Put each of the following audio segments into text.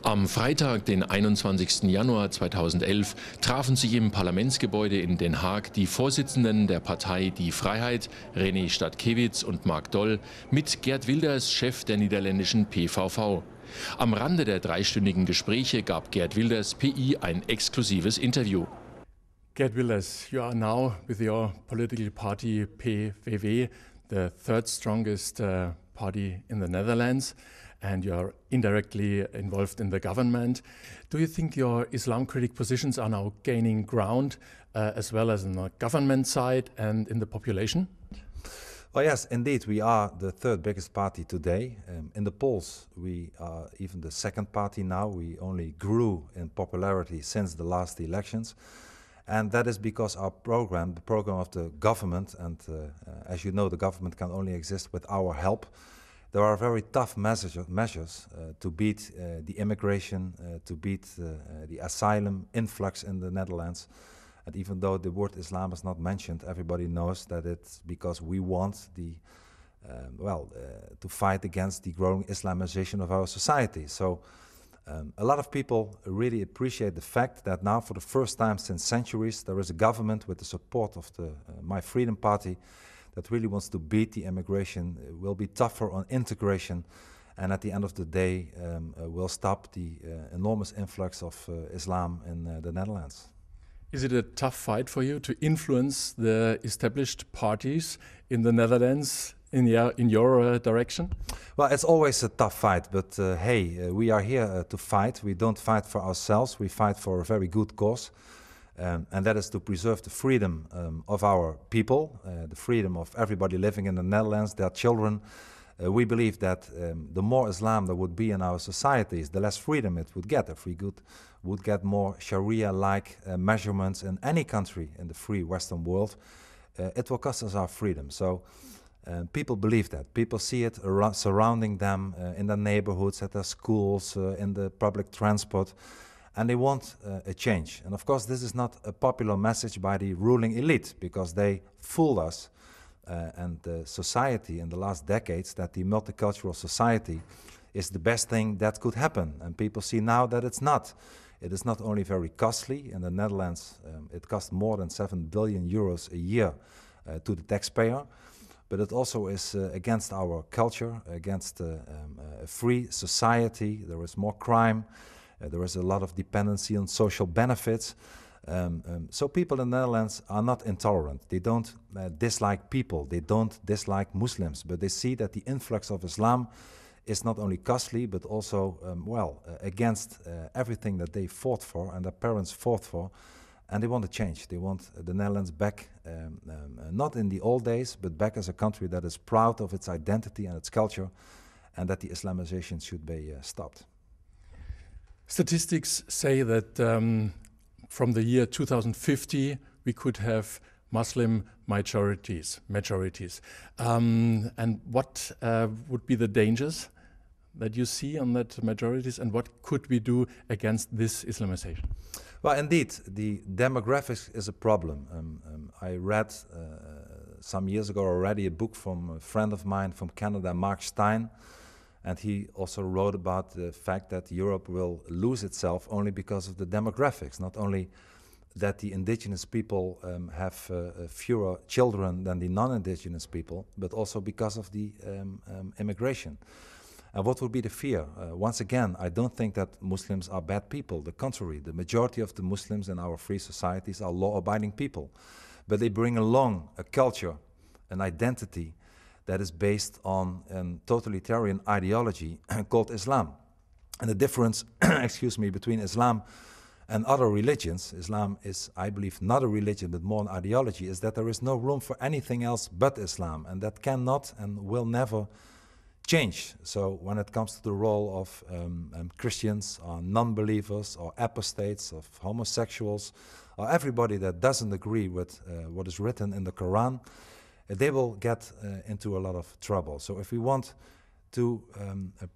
Am Freitag, den 21. Januar 2011, trafen sich im Parlamentsgebäude in Den Haag die Vorsitzenden der Partei Die Vrijheid, René Stadkiewicz und Mark Doll, mit Geert Wilders, Chef der niederländischen PVV. Am Rande der dreistündigen Gespräche gab Geert Wilders PI ein exklusives Interview. Geert Wilders, you are now with your political party PVV, the third strongest party in the Netherlands, and you are indirectly involved in the government. Do you think your Islam critic positions are now gaining ground as well as on the government side and in the population? Well, yes, indeed, we are the third biggest party today. In the polls, we are even the second party now. We only grew in popularity since the last elections. And that is because our program, the program of the government, and as you know, the government can only exist with our help. There are very tough measures to beat the immigration, to beat the asylum influx in the Netherlands. And even though the word Islam is not mentioned, everybody knows that it's because we want the, to fight against the growing Islamization of our society. So a lot of people really appreciate the fact that now for the first time since centuries there is a government with the support of the My Freedom Party that really wants to beat the immigration, will be tougher on integration, and at the end of the day will stop the enormous influx of Islam in the Netherlands. Is it a tough fight for you to influence the established parties in the Netherlands in your direction? Well, it's always a tough fight, but hey, we are here to fight. We don't fight for ourselves, we fight for a very good cause. And that is to preserve the freedom of our people, the freedom of everybody living in the Netherlands, their children. We believe that the more Islam there would be in our societies, the less freedom it would get. If we would get more Sharia-like measurements in any country in the free Western world, it will cost us our freedom. So people believe that. People see it surrounding them in their neighborhoods, at their schools, in the public transport. And they want a change. And of course, this is not a popular message by the ruling elite, because they fooled us and the society in the last decades that the multicultural society is the best thing that could happen. And people see now that it's not. It is not only very costly. In the Netherlands, it costs more than 7 billion euros a year to the taxpayer. But it also is against our culture, against a free society. There is more crime. There is a lot of dependency on social benefits. So people in the Netherlands are not intolerant. They don't dislike people. They don't dislike Muslims. But they see that the influx of Islam is not only costly, but also, against everything that they fought for and their parents fought for. And they want to change. They want the Netherlands back, not in the old days, but back as a country that is proud of its identity and its culture, and that the Islamization should be stopped. Statistics say that from the year 2050 we could have Muslim majorities. And what would be the dangers that you see on that majorities, and what could we do against this Islamization? Well, indeed, the demographics is a problem. I read some years ago already a book from a friend of mine from Canada, Mark Steyn. And he also wrote about the fact that Europe will lose itself only because of the demographics. Not only that the indigenous people have fewer children than the non-indigenous people, but also because of the immigration. And what would be the fear? Once again, I don't think that Muslims are bad people. The contrary, the majority of the Muslims in our free societies are law-abiding people. But they bring along a culture, an identity, that is based on a totalitarian ideology called Islam. And the difference, between Islam and other religions, Islam is, I believe, not a religion but more an ideology, is that there is no room for anything else but Islam, and that cannot and will never change. So when it comes to the role of Christians or non-believers or apostates, of homosexuals, or everybody that doesn't agree with what is written in the Quran, they will get into a lot of trouble. So if we want to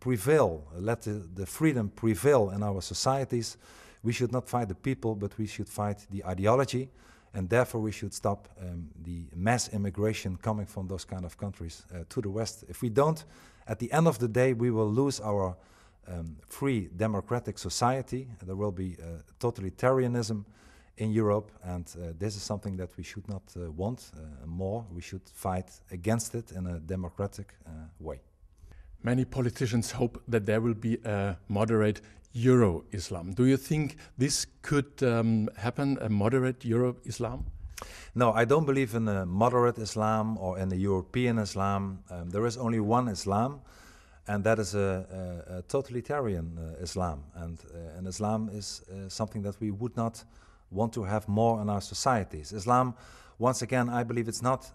prevail, let the freedom prevail in our societies, we should not fight the people, but we should fight the ideology, and therefore we should stop the mass immigration coming from those kind of countries to the West. If we don't, at the end of the day, we will lose our free democratic society. There will be totalitarianism in Europe, and this is something that we should not want more. We should fight against it in a democratic way. Many politicians hope that there will be a moderate Euro-Islam. Do you think this could happen, a moderate Euro-Islam? No, I don't believe in a moderate Islam or in a European Islam. There is only one Islam, and that is a totalitarian Islam. And Islam is something that we would not want to have more in our societies. Islam, once again, I believe it's not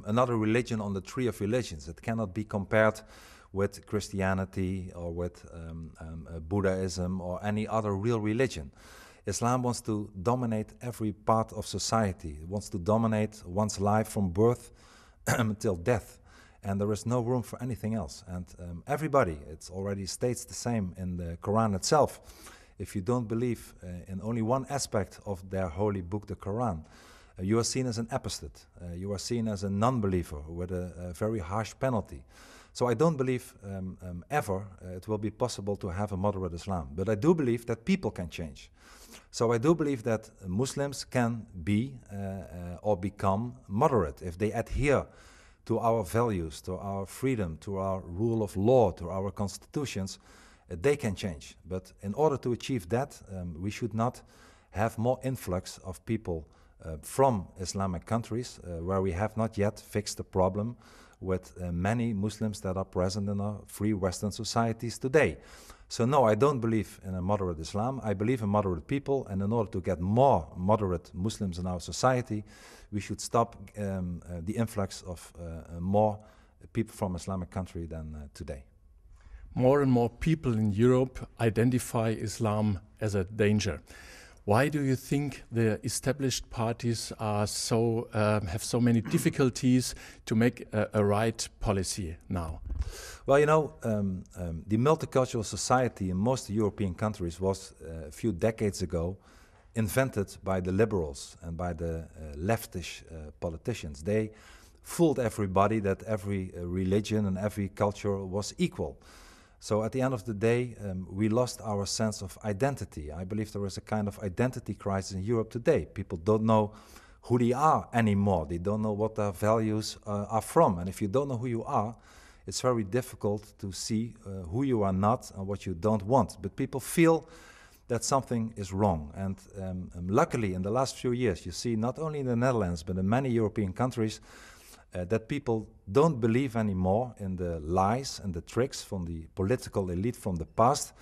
another religion on the tree of religions. It cannot be compared with Christianity or with Buddhism or any other real religion. Islam wants to dominate every part of society. It wants to dominate one's life from birth until death. And there is no room for anything else. And everybody, it already states the same in the Quran itself. If you don't believe in only one aspect of their holy book, the Quran, you are seen as an apostate. You are seen as a non-believer with a very harsh penalty. So I don't believe ever it will be possible to have a moderate Islam. But I do believe that people can change. So I do believe that Muslims can be or become moderate if they adhere to our values, to our freedom, to our rule of law, to our constitutions. They can change. But in order to achieve that, we should not have more influx of people from Islamic countries where we have not yet fixed the problem with many Muslims that are present in our free Western societies today. So no, I don't believe in a moderate Islam. I believe in moderate people, and in order to get more moderate Muslims in our society, we should stop the influx of more people from Islamic country than today. More and more people in Europe identify Islam as a danger. Why do you think the established parties are have so many difficulties to make a right policy now? Well, you know, the multicultural society in most European countries was a few decades ago invented by the liberals and by the leftish politicians. They fooled everybody that every religion and every culture was equal. So at the end of the day, we lost our sense of identity. I believe there is a kind of identity crisis in Europe today. People don't know who they are anymore. They don't know what their values are from. And if you don't know who you are, it's very difficult to see who you are not and what you don't want. But people feel that something is wrong. And luckily, in the last few years, you see not only in the Netherlands, but in many European countries, that people don't believe anymore in the lies and the tricks from the political elite from the past,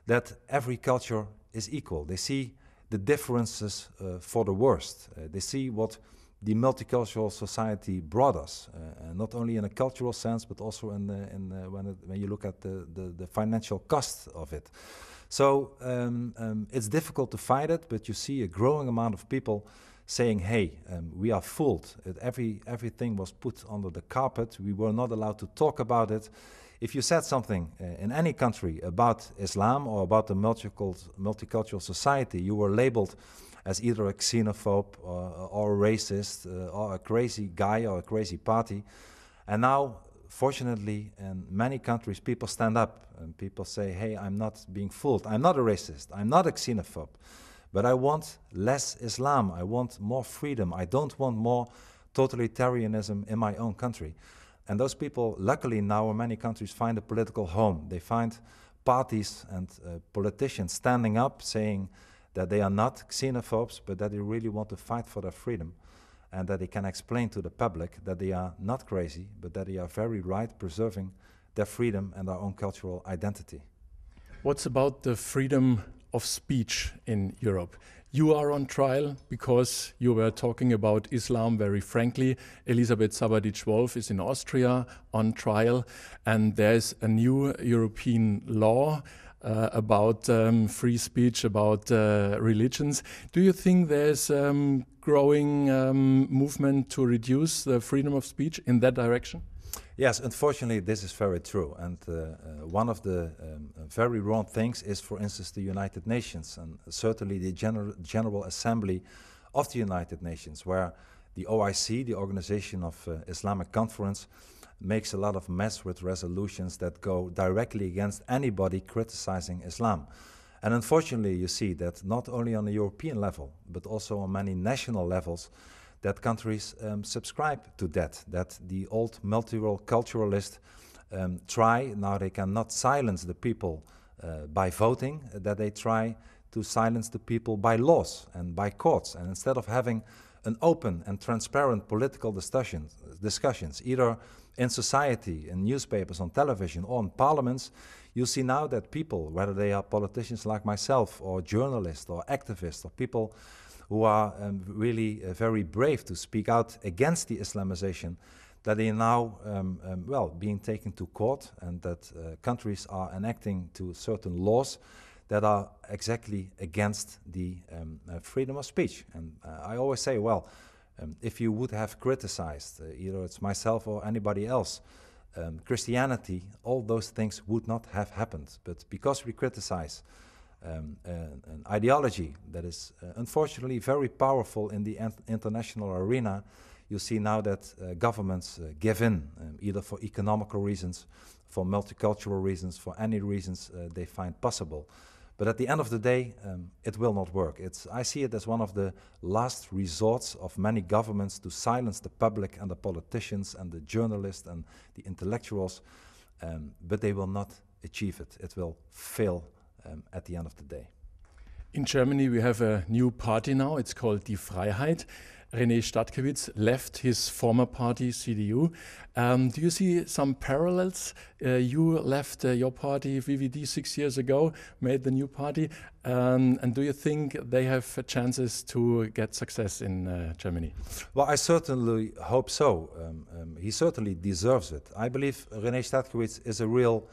that every culture is equal. They see the differences for the worst. They see what the multicultural society brought us, not only in a cultural sense, but also when you look at the financial cost of it. So it's difficult to fight it, but you see a growing amount of people saying, hey, we are fooled. Everything was put under the carpet. We were not allowed to talk about it. If you said something in any country about Islam or about the multicultural society, you were labeled as either a xenophobe or a racist or a crazy guy or a crazy party. And now, fortunately, in many countries, people stand up and people say, hey, I'm not being fooled. I'm not a racist. I'm not a xenophobe. But I want less Islam. I want more freedom. I don't want more totalitarianism in my own country. And those people, luckily now in many countries, find a political home. They find parties and politicians standing up saying that they are not xenophobes, but that they really want to fight for their freedom, and that they can explain to the public that they are not crazy, but that they are very right, preserving their freedom and their own cultural identity. What's about the freedom of speech in Europe? You are on trial because you were talking about Islam very frankly. Elisabeth Sabadic-Wolf is in Austria on trial, and there's a new European law about free speech, about religions. Do you think there's growing movement to reduce the freedom of speech in that direction? Yes, unfortunately, this is very true. And one of the very wrong things is, for instance, the United Nations, and certainly the General Assembly of the United Nations, where the OIC, the Organization of Islamic Conference, makes a lot of mess with resolutions that go directly against anybody criticizing Islam. And unfortunately, you see that not only on a European level, but also on many national levels, that countries subscribe to that the old multiculturalists try, now they cannot silence the people by voting, that they try to silence the people by laws and by courts. And instead of having an open and transparent political discussions, either in society, in newspapers, on television, or in parliaments, you see now that people, whether they are politicians like myself, or journalists, or activists, or people who are really very brave to speak out against the Islamization, that they are now, well, being taken to court, and that countries are enacting to certain laws that are exactly against the freedom of speech. And I always say, well, if you would have criticized, either it's myself or anybody else, Christianity, all those things would not have happened. But because we criticize an ideology that is unfortunately very powerful in the international arena, you see now that governments give in, either for economical reasons, for multicultural reasons, for any reasons they find possible. But at the end of the day, it will not work. I see it as one of the last resorts of many governments to silence the public and the politicians and the journalists and the intellectuals, but they will not achieve it. It will fail at the end of the day. In Germany, we have a new party now. It's called Die Freiheit. René Stadtkewitz left his former party, CDU. Do you see some parallels? You left your party, VVD, 6 years ago, made the new party. And do you think they have chances to get success in Germany? Well, I certainly hope so. He certainly deserves it. I believe René Stadtkewitz is a real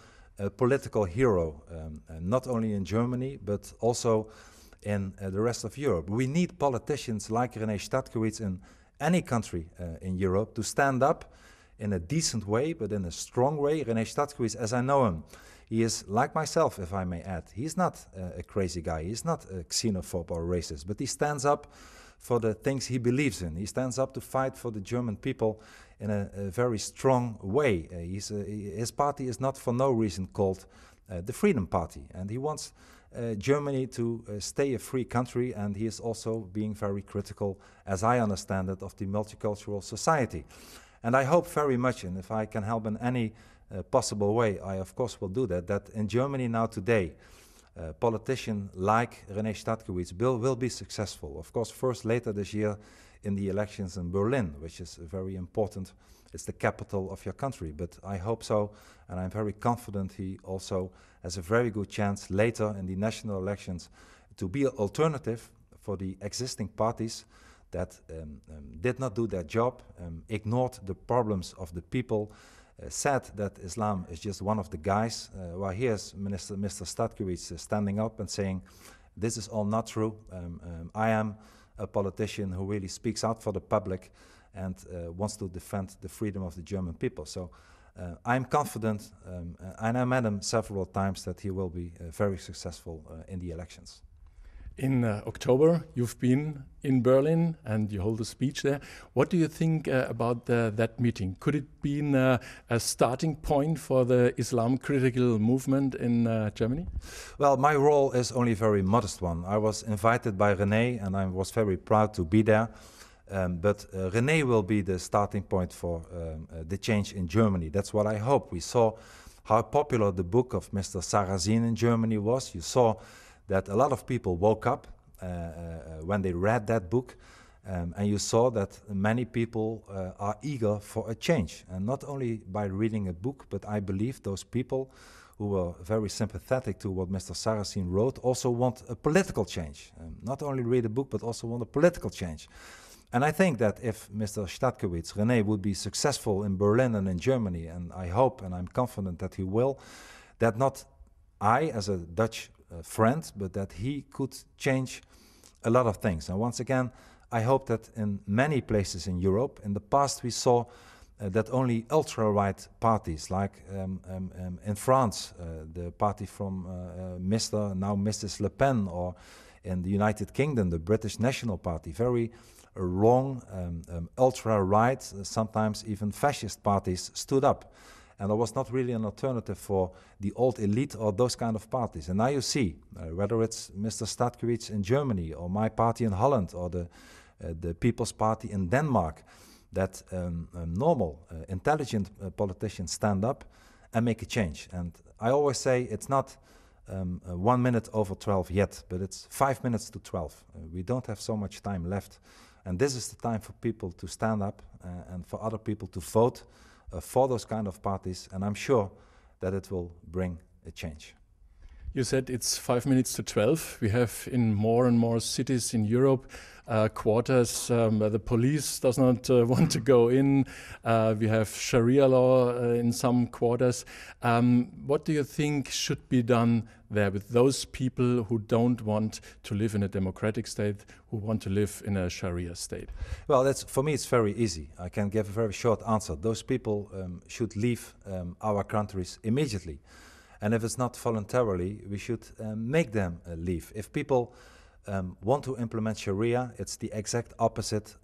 political hero, not only in Germany, but also in the rest of Europe. We need politicians like René Stadtkewitz in any country in Europe to stand up in a decent way, but in a strong way. René Stadtkewitz, as I know him, he is like myself, if I may add. He's not a crazy guy. He's not a xenophobe or racist, but he stands up for the things he believes in. He stands up to fight for the German people in a very strong way. His party is not for no reason called the Freedom Party, and he wants Germany to stay a free country, and he is also being very critical, as I understand it, of the multicultural society. And I hope very much, and if I can help in any possible way, I of course will do that, that in Germany now today, a politician like René Stadtkewitz will be successful. Of course, first later this year in the elections in Berlin, which is very important. It's the capital of your country, but I hope so, and I'm very confident he also has a very good chance later in the national elections to be an alternative for the existing parties that did not do their job, ignored the problems of the people, said that Islam is just one of the guys. Well, here's Mr. Stadtkewitz standing up and saying, this is all not true. I am a politician who really speaks out for the public and wants to defend the freedom of the German people. So I'm confident, and I met him several times, that he will be very successful in the elections. In October, you've been in Berlin and you hold a speech there. What do you think about that meeting? Could it be a starting point for the Islam critical movement in Germany? Well, my role is only a very modest one. I was invited by René and I was very proud to be there. But René will be the starting point for the change in Germany. That's what I hope. We saw how popular the book of Mr. Sarrazin in Germany was. You saw that a lot of people woke up when they read that book, and you saw that many people are eager for a change. And not only by reading a book, but I believe those people who were very sympathetic to what Mr. Sarrazin wrote also want a political change. Not only read a book, but also want a political change. And I think that if Mr. Stadtkewitz, René, would be successful in Berlin and in Germany, and I hope and I'm confident that he will, that not I as a Dutch friend, but that he could change a lot of things. And once again, I hope that in many places in Europe, in the past we saw that only ultra-right parties, like in France, the party from now Mrs. Le Pen, or in the United Kingdom, the British National Party, very wrong, ultra-right, sometimes even fascist parties stood up. And there was not really an alternative for the old elite or those kind of parties. And now you see, whether it's Mr. Stadkiewicz in Germany or my party in Holland or the People's Party in Denmark, that normal, intelligent politicians stand up and make a change. And I always say it's not 1 minute over 12 yet, but it's 5 minutes to 12. We don't have so much time left. And this is the time for people to stand up and for other people to vote for those kind of parties. And I'm sure that it will bring a change. You said it's 5 minutes to 12. We have in more and more cities in Europe quarters where the police does not want to go in. We have Sharia law in some quarters. What do you think should be done there with those people who don't want to live in a democratic state, who want to live in a Sharia state? Well, for me it's very easy. I can give a very short answer. Those people should leave our countries immediately. And if it's not voluntarily, we should make them leave. If people want to implement Sharia, it's the exact opposite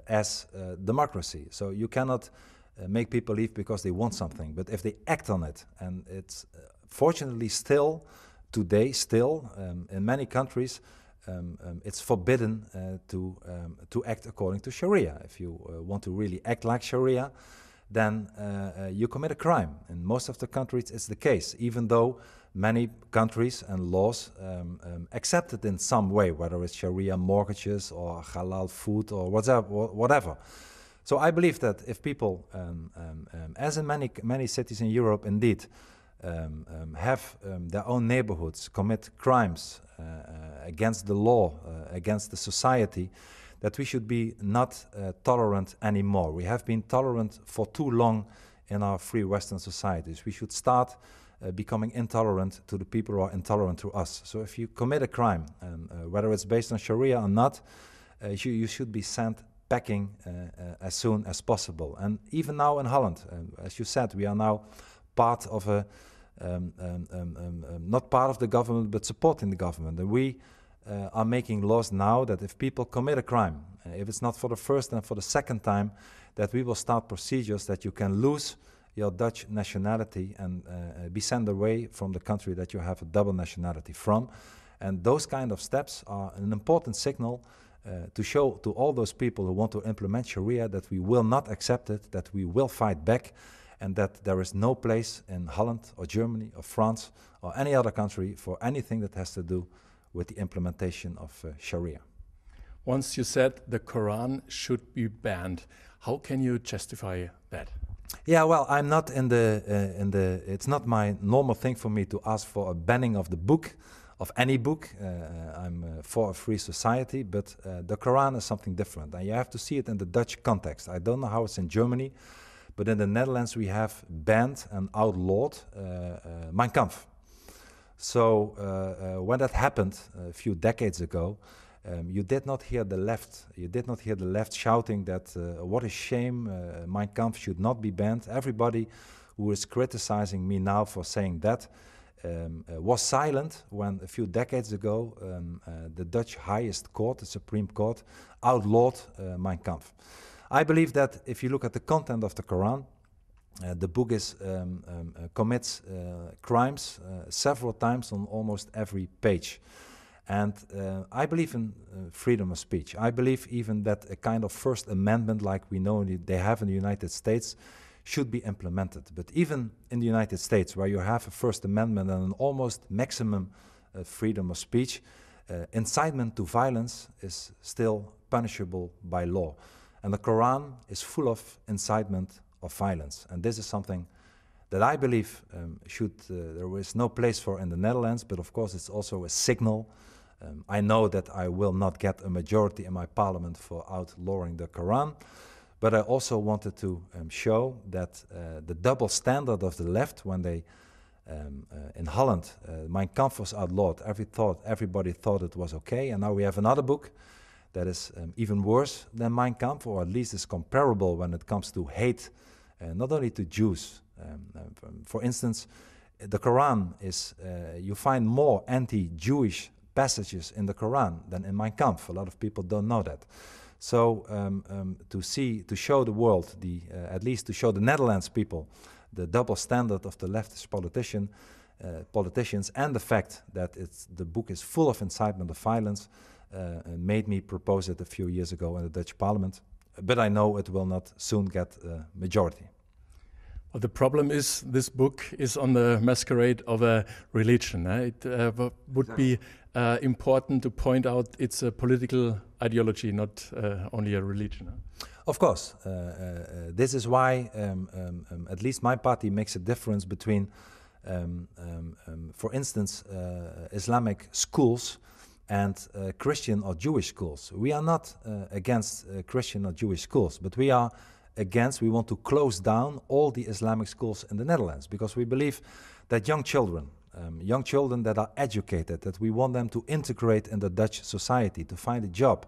as democracy. So you cannot make people leave because they want something. But if they act on it, and it's fortunately still, today still, in many countries, it's forbidden to act according to Sharia. If you want to really act like Sharia, then you commit a crime. In most of the countries it's the case, even though many countries and laws accept it in some way, whether it's Sharia mortgages or halal food or whatever. So I believe that if people, as in many cities in Europe indeed, have their own neighborhoods, commit crimes against the law, against the society, that we should be not tolerant anymore. We have been tolerant for too long in our free Western societies. We should start becoming intolerant to the people who are intolerant to us. So if you commit a crime, whether it's based on Sharia or not, you should be sent packing as soon as possible. And even now in Holland, as you said, we are now part of a, not part of the government, but supporting the government. And we are making laws now that if people commit a crime, if it's not for the first and for the second time, that we will start procedures that you can lose your Dutch nationality and be sent away from the country that you have a double nationality from. And those kind of steps are an important signal to show to all those people who want to implement Sharia that we will not accept it, that we will fight back, and that there is no place in Holland or Germany or France or any other country for anything that has to do with the implementation of Sharia. Once you said the Quran should be banned. How can you justify that? Yeah, well, I'm not it's not my normal thing for me to ask for a banning of the book, of any book. I'm for a free society, but the Quran is something different. And you have to see it in the Dutch context. I don't know how it's in Germany, but in the Netherlands we have banned and outlawed Mein Kampf. So when that happened a few decades ago, you did not hear the left. You did not hear the left shouting that what a shame, Mein Kampf should not be banned. Everybody who is criticizing me now for saying that was silent when a few decades ago the Dutch highest court, the Supreme Court, outlawed Mein Kampf. I believe that if you look at the content of the Quran, the book commits crimes several times on almost every page. And I believe in freedom of speech. I believe even that a kind of First Amendment like we know they have in the United States should be implemented. But even in the United States, where you have a First Amendment and an almost maximum freedom of speech, incitement to violence is still punishable by law. And the Quran is full of incitement of violence. And this is something that I believe there is no place for in the Netherlands, but of course it's also a signal. I know that I will not get a majority in my parliament for outlawing the Quran, but I also wanted to show that the double standard of the left, when they, in Holland, Mein Kampf was outlawed, everybody thought it was okay, and now we have another book that is even worse than Mein Kampf, or at least is comparable when it comes to hate, not only to Jews. For instance, the Quran is, you find more anti-Jewish passages in the Quran than in Mein Kampf. A lot of people don't know that. So to show the world, at least to show the Netherlands people, the double standard of the leftist politicians, and the fact that the book is full of incitement of violence, made me propose it a few years ago in the Dutch Parliament. But I know it will not soon get a majority. Well, the problem is this book is on the masquerade of a religion. It would be important to point out it's a political ideology, not only a religion. Of course. This is why at least my party makes a difference between, for instance, Islamic schools and Christian or Jewish schools. We are not against Christian or Jewish schools, but we want to close down all the Islamic schools in the Netherlands, because we believe that young children that are educated, that we want them to integrate in the Dutch society, to find a job,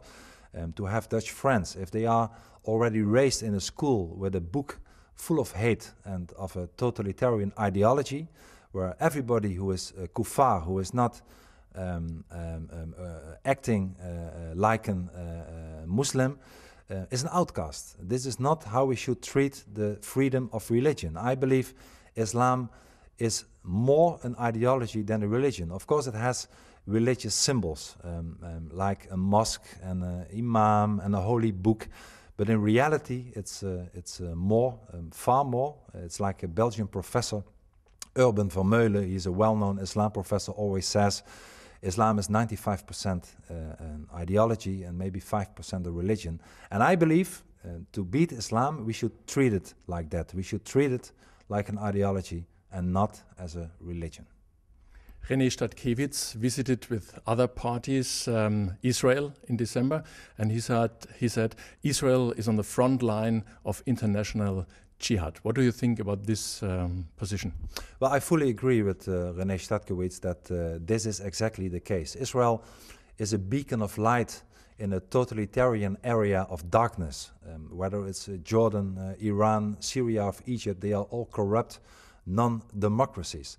to have Dutch friends. If they are already raised in a school with a book full of hate and of a totalitarian ideology, where everybody who is kuffar, who is not acting like a Muslim, is an outcast. This is not how we should treat the freedom of religion. I believe Islam is more an ideology than a religion. Of course, it has religious symbols, like a mosque and an imam and a holy book, but in reality, it's more, far more. It's like a Belgian professor, Urban van Meulen, he's a well-known Islam professor, always says, Islam is 95% an ideology and maybe 5% a religion. And I believe to beat Islam, we should treat it like that. We should treat it like an ideology and not as a religion. René Stadkiewicz visited with other parties Israel in December, and he said Israel is on the front line of international jihad. What do you think about this position? Well, I fully agree with René Stadkiewicz that this is exactly the case. Israel is a beacon of light in a totalitarian area of darkness. Whether it's Jordan, Iran, Syria, or Egypt, they are all corrupt non-democracies.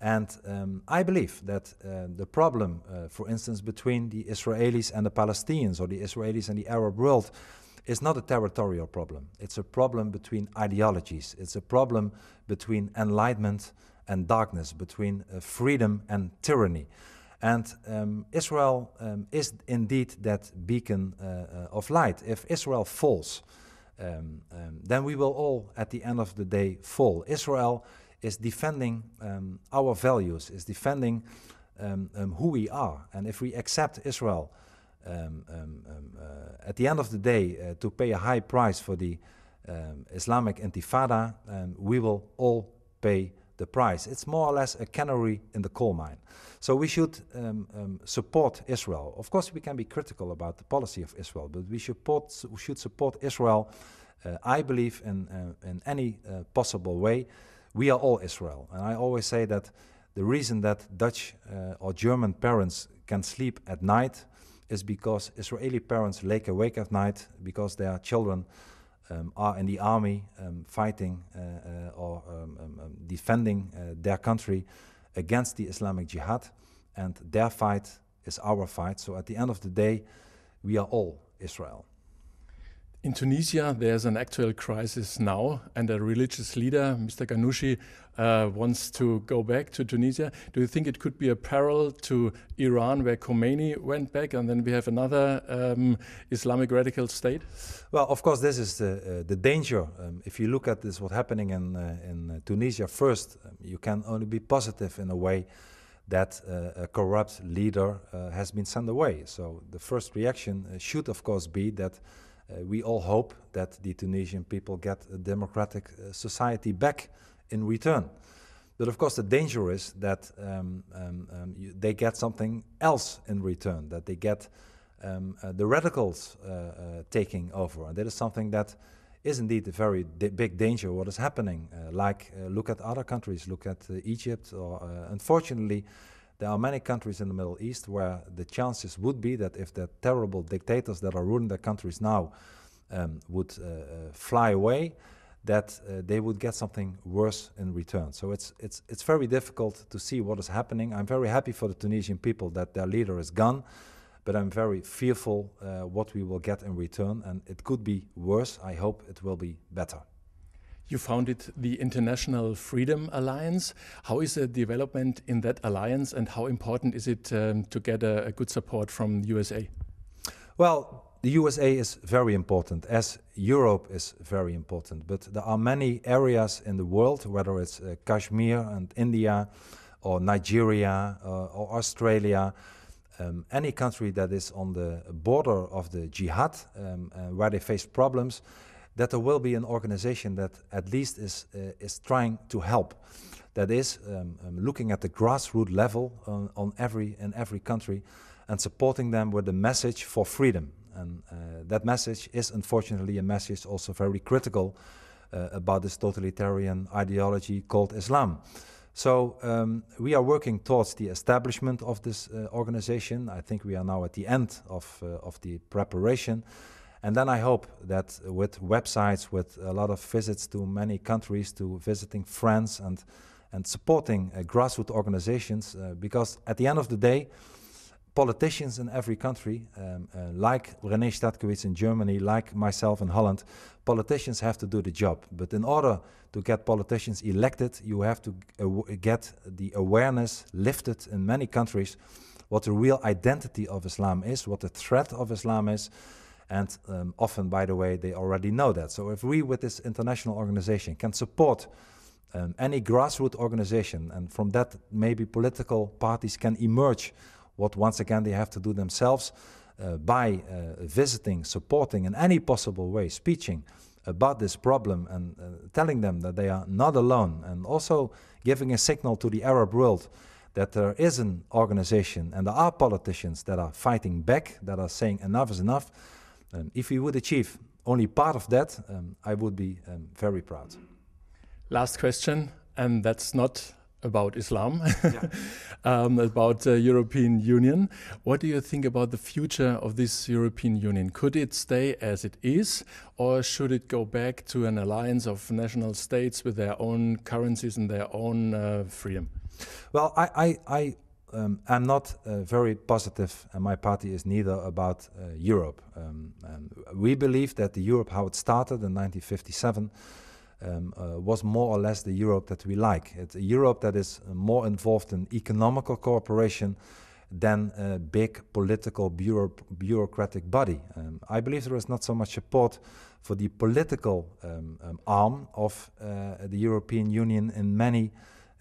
And I believe that the problem, for instance, between the Israelis and the Palestinians, or the Israelis and the Arab world, is not a territorial problem. It's a problem between ideologies. It's a problem between enlightenment and darkness, between freedom and tyranny. And Israel is indeed that beacon of light. If Israel falls, then we will all, at the end of the day, fall. Israel is defending our values, is defending who we are. And if we accept Israel at the end of the day to pay a high price for the Islamic Intifada, we will all pay the price. It's more or less a canary in the coal mine. So we should support Israel. Of course, we can be critical about the policy of Israel, but we should support Israel, I believe, in any possible way. We are all Israel. And I always say that the reason that Dutch or German parents can sleep at night is because Israeli parents lay awake at night because their children are in the army fighting or defending their country against the Islamic Jihad, and their fight is our fight. So at the end of the day, we are all Israel. In Tunisia, there's an actual crisis now, and a religious leader, Mr. Ghanouchi, wants to go back to Tunisia. Do you think it could be a parallel to Iran, where Khomeini went back, and then we have another Islamic radical state? Well, of course, this is the danger. If you look at this, what's happening in Tunisia, first, you can only be positive in a way that a corrupt leader has been sent away. So the first reaction should, of course, be that we all hope that the Tunisian people get a democratic society back in return. But of course the danger is that they get something else in return, that they get the radicals taking over. And that is something that is indeed a very big danger, what is happening. Look at other countries, look at Egypt, or unfortunately, there are many countries in the Middle East where the chances would be that if the terrible dictators that are ruling their countries now would fly away, that they would get something worse in return. So it's very difficult to see what is happening. I'm very happy for the Tunisian people that their leader is gone, but I'm very fearful what we will get in return, and it could be worse. I hope it will be better. You founded the International Freedom Alliance. How is the development in that alliance, and how important is it to get a good support from the USA? Well, the USA is very important, as Europe is very important. But there are many areas in the world, whether it's Kashmir and India, or Nigeria, or Australia, any country that is on the border of the jihad, where they face problems, that there will be an organization that at least is trying to help. That is looking at the grassroots level in every country and supporting them with the message for freedom. And that message is unfortunately a message also very critical about this totalitarian ideology called Islam. So we are working towards the establishment of this organization. I think we are now at the end of the preparation. And then I hope that with websites, with a lot of visits to many countries, to visiting friends and supporting grassroots organizations, because at the end of the day, politicians in every country, like René Stadkowitz in Germany, like myself in Holland, politicians have to do the job. But in order to get politicians elected, you have to get the awareness lifted in many countries, what the real identity of Islam is, what the threat of Islam is. And often, by the way, they already know that. So if we, with this international organization, can support any grassroots organization, and from that maybe political parties can emerge, what once again they have to do themselves, by visiting, supporting in any possible way, speaking about this problem and telling them that they are not alone, and also giving a signal to the Arab world that there is an organization and there are politicians that are fighting back, that are saying enough is enough. If we would achieve only part of that, I would be very proud. Last question, and that's not about Islam, about the European Union. What do you think about the future of this European Union? Could it stay as it is, or should it go back to an alliance of national states with their own currencies and their own freedom? Well, I'm not very positive, and my party is neither, about Europe. We believe that the Europe, how it started in 1957, was more or less the Europe that we like. It's a Europe that is more involved in economical cooperation than a big political bureaucratic body. I believe there is not so much support for the political arm of the European Union in many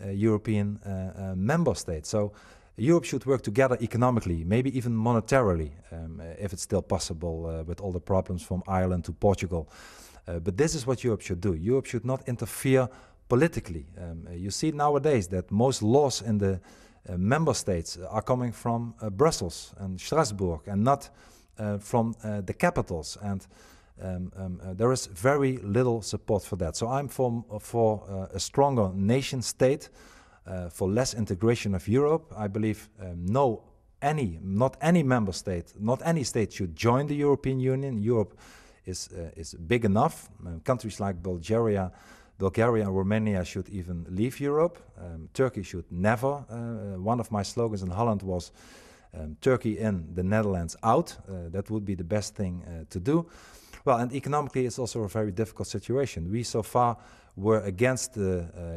European member states. So Europe should work together economically, maybe even monetarily, if it's still possible with all the problems from Ireland to Portugal. But this is what Europe should do. Europe should not interfere politically. You see nowadays that most laws in the member states are coming from Brussels and Strasbourg, and not from the capitals. And there is very little support for that. So I'm for a stronger nation state, for less integration of Europe. I believe not any member state, not any state should join the European Union. Europe is big enough. Countries like Bulgaria and Romania should even leave Europe. Turkey should never. One of my slogans in Holland was Turkey in, the Netherlands out. That would be the best thing to do. Well, and economically it's also a very difficult situation. We so far were against,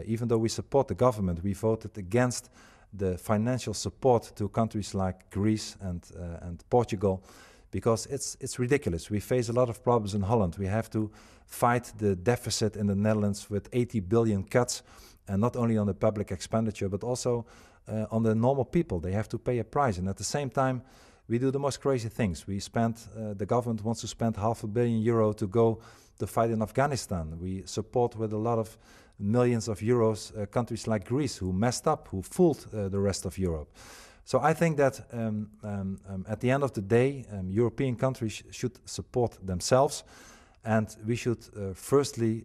even though we support the government, we voted against the financial support to countries like Greece and Portugal, because it's ridiculous. We face a lot of problems in Holland. We have to fight the deficit in the Netherlands with 80 billion cuts, and not only on the public expenditure, but also on the normal people. They have to pay a price, and at the same time, we do the most crazy things. We spend, the government wants to spend €500 million to go to fight in Afghanistan. We support with a lot of millions of euros countries like Greece, who messed up, who fooled the rest of Europe. So I think that at the end of the day, European countries should support themselves, and we should firstly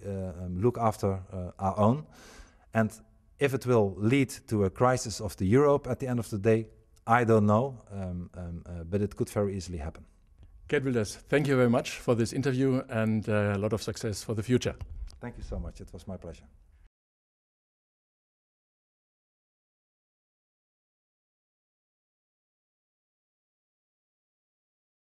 look after our own. And if it will lead to a crisis of the Europe at the end of the day, I don't know, but it could very easily happen. Geert Wilders, thank you very much for this interview, and a lot of success for the future. Thank you so much. It was my pleasure.